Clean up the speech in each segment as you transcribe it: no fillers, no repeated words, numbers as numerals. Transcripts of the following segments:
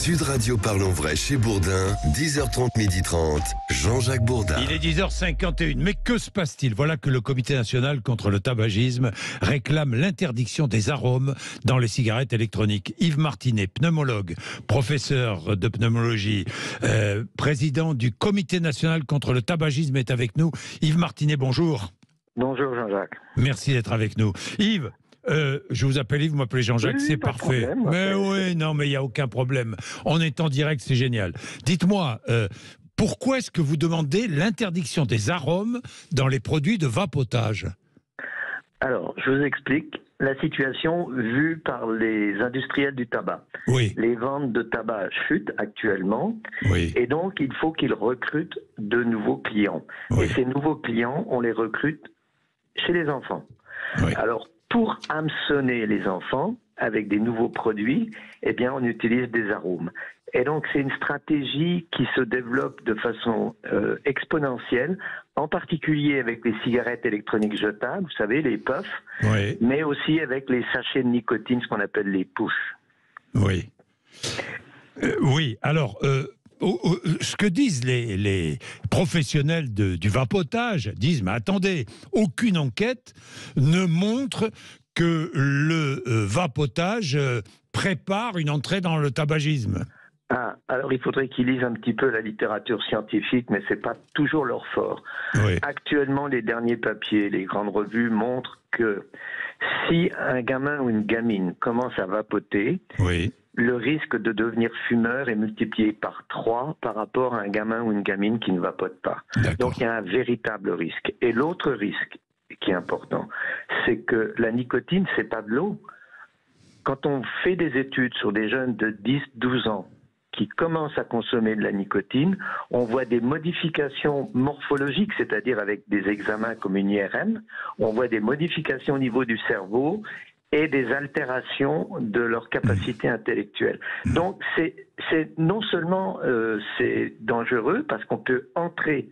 Sud Radio Parlons Vrai chez Bourdin, 10h30, 12h30, Jean-Jacques Bourdin. Il est 10h51, mais que se passe-t-il? Voilà que le Comité national contre le tabagisme réclame l'interdiction des arômes dans les cigarettes électroniques. Yves Martinet, pneumologue, professeur de pneumologie, président du Comité national contre le tabagisme est avec nous. Yves Martinet, bonjour. Bonjour Jean-Jacques. Merci d'être avec nous. Yves, je vous appelle Yves, vous m'appelez Jean-Jacques, oui, c'est pas de parfait. problème, Mais oui, non, mais il n'y a aucun problème. On est en direct, c'est génial. Dites-moi, pourquoi est-ce que vous demandez l'interdiction des arômes dans les produits de vapotage? Alors, je vous explique la situation vue par les industriels du tabac. Oui. Les ventes de tabac chutent actuellement, Oui. et donc il faut qu'ils recrutent de nouveaux clients. Oui. Et ces nouveaux clients, on les recrute chez les enfants. Oui. Alors, pour hameçonner les enfants avec des nouveaux produits, eh bien, on utilise des arômes. Et donc, c'est une stratégie qui se développe de façon exponentielle, en particulier avec les cigarettes électroniques jetables, vous savez, les puffs, Oui. mais aussi avec les sachets de nicotine, ce qu'on appelle les pushs. Oui. Oui, alors, ce que disent les professionnels du vapotage, disent, mais attendez, aucune enquête ne montre que le vapotage prépare une entrée dans le tabagisme. Ah, alors il faudrait qu'ils lisent un petit peu la littérature scientifique, mais c'est pas toujours leur fort. Oui. Actuellement, les derniers papiers, les grandes revues montrent que si un gamin ou une gamine commence à vapoter, Oui. le risque de devenir fumeur est multiplié par 3 par rapport à un gamin ou une gamine qui ne vapote pas. D'accord. Donc il y a un véritable risque. Et l'autre risque qui est important, c'est que la nicotine, c'est pas de l'eau. Quand on fait des études sur des jeunes de 10-12 ans qui commencent à consommer de la nicotine, on voit des modifications morphologiques, c'est-à-dire avec des examens comme une IRM, on voit des modifications au niveau du cerveau et des altérations de leur capacité intellectuelle. Donc c'est non seulement c'est dangereux parce qu'on peut entrer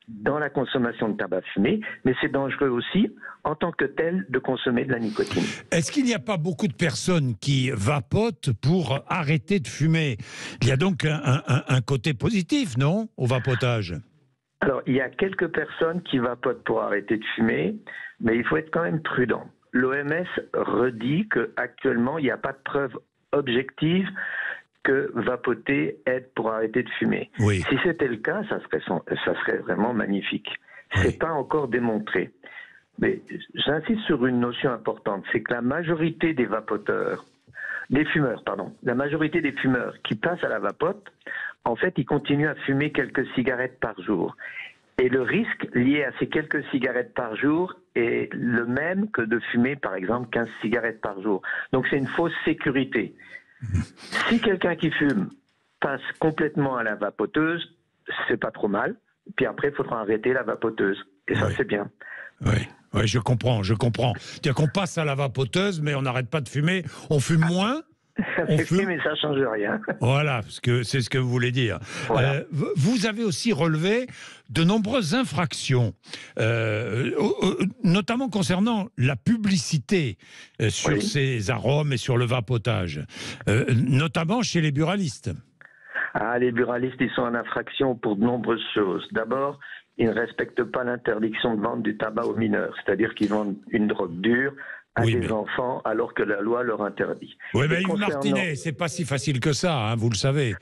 dans la consommation de tabac fumé, mais c'est dangereux aussi en tant que tel de consommer de la nicotine. Est-ce qu'il n'y a pas beaucoup de personnes qui vapotent pour arrêter de fumer? Il y a donc un côté positif, non, au vapotage? Alors, il y a quelques personnes qui vapotent pour arrêter de fumer, mais il faut être quand même prudent. L'OMS redit qu'actuellement, il n'y a pas de preuve objective que vapoter aide pour arrêter de fumer. Oui. Si c'était le cas, ça serait vraiment magnifique. Oui. C'est pas encore démontré. Mais j'insiste sur une notion importante, c'est que la majorité des fumeurs qui passent à la vapote, en fait, ils continuent à fumer quelques cigarettes par jour. Et le risque lié à ces quelques cigarettes par jour est le même que de fumer, par exemple, 15 cigarettes par jour. Donc c'est une fausse sécurité. Si quelqu'un qui fume passe complètement à la vapoteuse, c'est pas trop mal. Puis après, il faudra arrêter la vapoteuse. Et ça, Oui. c'est bien. Oui. Oui, je comprends. C'est-à-dire qu'on passe à la vapoteuse, mais on n'arrête pas de fumer. On fume moins. On fume. Mais ça change rien. Voilà, parce que c'est ce que vous voulez dire. Voilà. Vous avez aussi relevé de nombreuses infractions, notamment concernant la publicité sur Oui. ces arômes et sur le vapotage, notamment chez les buralistes. Ah, les buralistes, ils sont en infraction pour de nombreuses choses. D'abord, ils ne respectent pas l'interdiction de vente du tabac aux mineurs, c'est-à-dire qu'ils vendent une drogue dure à Oui, des mais- enfants alors que la loi leur interdit. Oui, Et mais Yves concernant- Martinet, c'est pas si facile que ça, hein, vous le savez.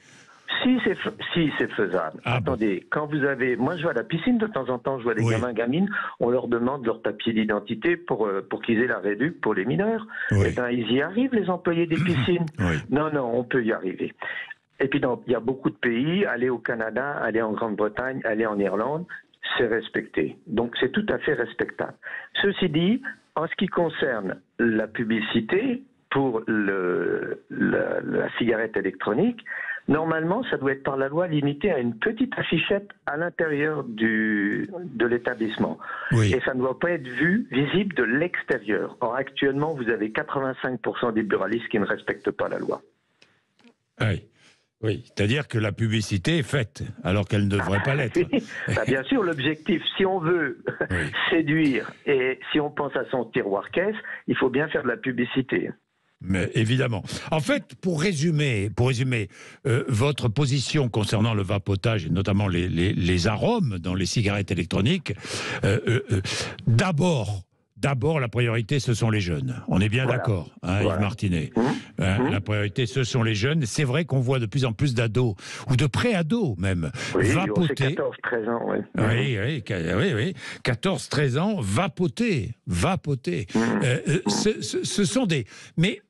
Si c'est faisable. Ah Attendez, quand vous avez... Moi, je vais à la piscine de temps en temps, je vois des Oui. gamins, gamines, on leur demande leur papier d'identité pour qu'ils aient la réduc pour les mineurs. Oui. Eh bien, ils y arrivent, les employés des piscines. Oui. Non, on peut y arriver. Et puis, il y a beaucoup de pays, aller au Canada, aller en Grande-Bretagne, aller en Irlande, c'est respecté. Donc, c'est tout à fait respectable. Ceci dit, en ce qui concerne la publicité pour la cigarette électronique, normalement, ça doit être par la loi limité à une petite affichette à l'intérieur de l'établissement. Oui. Et ça ne doit pas être visible de l'extérieur. Or, actuellement, vous avez 85% des buralistes qui ne respectent pas la loi. Oui. Oui, c'est-à-dire que la publicité est faite, alors qu'elle ne devrait pas l'être. Bah, bien sûr, l'objectif, si on veut séduire et si on pense à son tiroir caisse, il faut bien faire de la publicité. Mais évidemment. En fait, pour résumer, votre position concernant le vapotage et notamment les arômes dans les cigarettes électroniques, d'abord, la priorité, ce sont les jeunes. On est bien d'accord, hein, Yves Martinet. La priorité, ce sont les jeunes. C'est vrai qu'on voit de plus en plus d'ados, ou de pré-ados même, vapoter. 14-13 ans, oui. Oui. 14-13 ans, vapoter. Ce sont des... Mais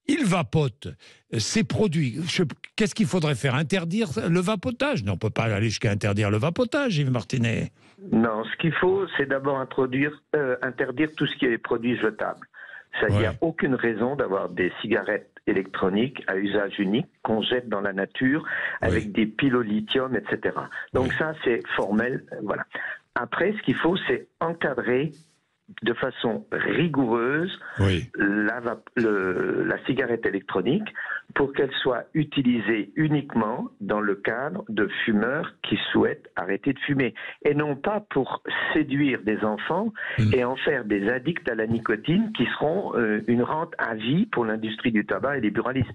ils vapotent ces produits. Qu'est-ce qu'il faudrait faire? Interdire le vapotage? Non, on ne peut pas aller jusqu'à interdire le vapotage, Yves Martinet. Non, ce qu'il faut, c'est d'abord interdire tout ce qui est produits jetables. Il n'y a aucune raison d'avoir des cigarettes électroniques à usage unique qu'on jette dans la nature avec des piles au lithium, etc. Donc ça, c'est formel. Voilà. Après, ce qu'il faut, c'est encadrer de façon rigoureuse la cigarette électronique pour qu'elle soit utilisée uniquement dans le cadre de fumeurs qui souhaitent arrêter de fumer et non pas pour séduire des enfants et en faire des addicts à la nicotine qui seront une rente à vie pour l'industrie du tabac et les buralistes.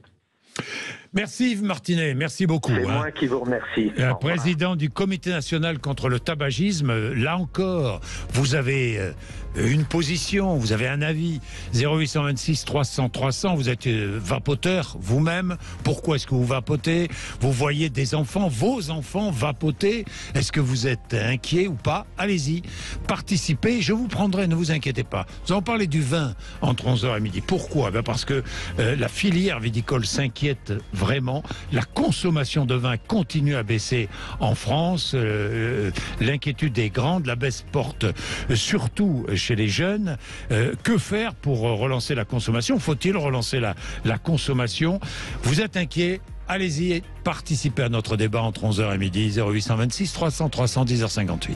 Merci Yves Martinet, merci beaucoup. C'est moi qui vous remercie. Président du Comité national contre le tabagisme, là encore, vous avez une position, vous avez un avis. 0826 300 300, vous êtes vapoteur vous-même. Pourquoi est-ce que vous vapotez? Vous voyez des enfants, vos enfants vapoter. Est-ce que vous êtes inquiet ou pas? Allez-y, participez, je vous prendrai, ne vous inquiétez pas. Nous allons parler du vin entre 11h et midi. Pourquoi? Parce que la filière viticole s'inquiète vraiment. La consommation de vin continue à baisser en France. L'inquiétude est grande. La baisse porte surtout chez les jeunes. Que faire pour relancer la consommation? Faut-il relancer la consommation? Vous êtes inquiet? Allez-y, participez à notre débat entre 11h et midi. 0826 300 300 10h58.